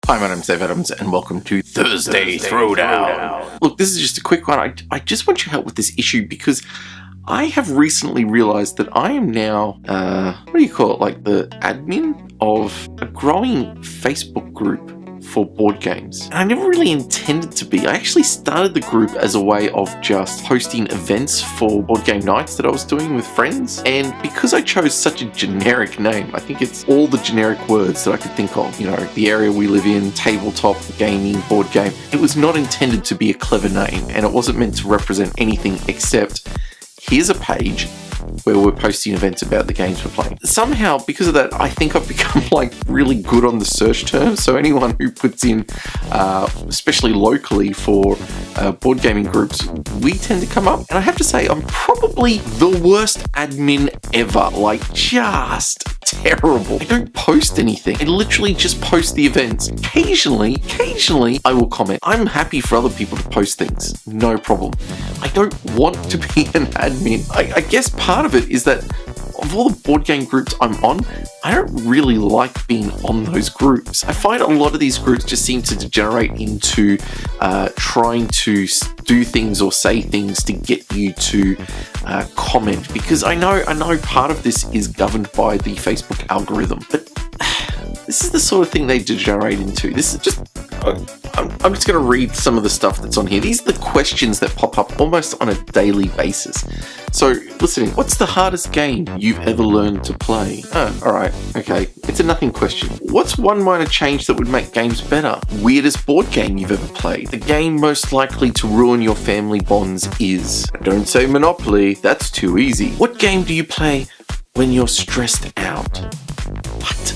Hi, my name's Dave Adams, and welcome to Thursday Throwdown. Look, this is just a quick one. I just want your help with this issue because I have recently realized that I am now, like the admin of a growing Facebook group for board games. And I never really intended to be. I actually started the group as a way of just hosting events for board game nights that I was doing with friends. And because I chose such a generic name, I think it's all the generic words that I could think of. You know, the area we live in, tabletop, gaming, board game. It was not intended to be a clever name, and it wasn't meant to represent anything except here's a page where we're posting events about the games we're playing. Somehow, because of that, I think I've become really good on the search terms. So anyone who puts in, especially locally for board gaming groups, we tend to come up. And I have to say, I'm probably the worst admin ever. Just terrible. I don't post anything. I literally just post the events. Occasionally, I will comment. I'm happy for other people to post things. No problem. I don't want to be an admin. I guess part of it is that of all the board game groups I'm on, I don't really like being on those groups. I find a lot of these groups just seem to degenerate into trying to do things or say things to get you to comment, because I know part of this is governed by the Facebook algorithm, but this is the sort of thing they degenerate into. This is just... I'm just going to read some of the stuff that's on here. These are the questions that pop up almost on a daily basis. So, listen, what's the hardest game you've ever learned to play? Oh, alright, okay. It's a nothing question. What's one minor change that would make games better? Weirdest board game you've ever played? The game most likely to ruin your family bonds is... Don't say Monopoly, that's too easy. What game do you play when you're stressed out?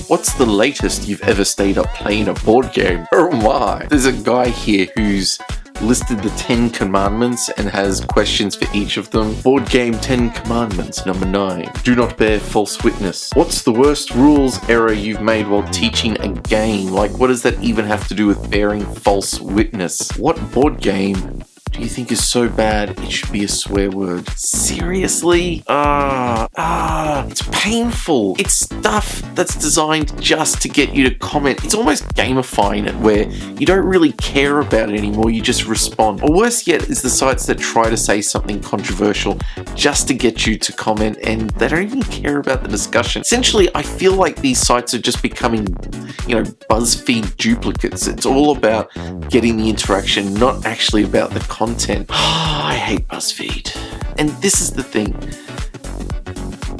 What's the latest you've ever stayed up playing a board game? Oh my! There's a guy here who's listed the 10 commandments and has questions for each of them. Board game 10 commandments, number 9. Do not bear false witness. What's the worst rules error you've made while teaching a game? What does that even have to do with bearing false witness? What board game do you think is so bad it should be a swear word? Seriously? It's painful. It's stuff that's designed just to get you to comment. It's almost gamifying it where you don't really care about it anymore, you just respond. Or worse yet is the sites that try to say something controversial just to get you to comment, and they don't even care about the discussion. Essentially, I feel like these sites are just becoming, BuzzFeed duplicates. It's all about getting the interaction, not actually about the content. I hate BuzzFeed. And this is the thing.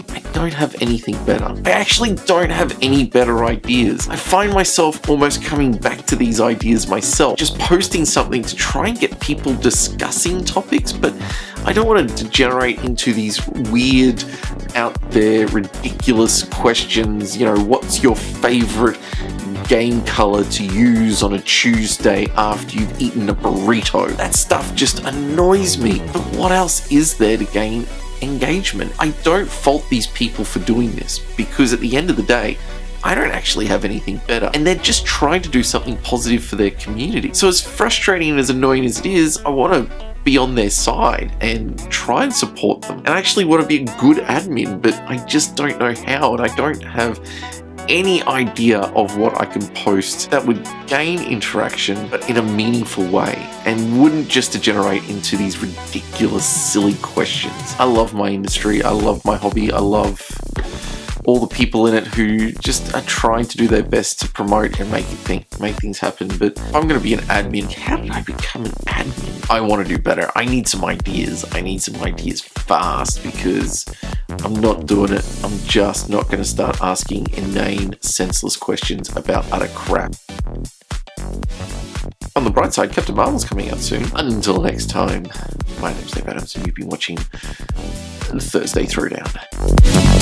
I don't have anything better. I actually don't have any better ideas. I find myself almost coming back to these ideas myself, just posting something to try and get people discussing topics, but I don't want to degenerate into these weird, out there, ridiculous questions. What's your favorite game color to use on a Tuesday after you've eaten a burrito? That stuff just annoys me. But what else is there to gain engagement? I don't fault these people for doing this, because at the end of the day, I don't actually have anything better, and they're just trying to do something positive for their community. So as frustrating and as annoying as it is, I want to be on their side and try and support them. And I actually want to be a good admin, but I just don't know how, and I don't have any idea of what I can post that would gain interaction but in a meaningful way and wouldn't just degenerate into these ridiculous, silly questions. I love my industry, I love my hobby, I love all the people in it who just are trying to do their best to promote and make things happen. But if I'm going to be an admin, how did I become an admin? I want to do better. I need some ideas. I need some ideas fast, because I'm not doing it. I'm just not going to start asking inane, senseless questions about utter crap. On the bright side, Captain Marvel's coming out soon. Until next time, my name's Dave Adams, and you've been watching Thursday Throwdown.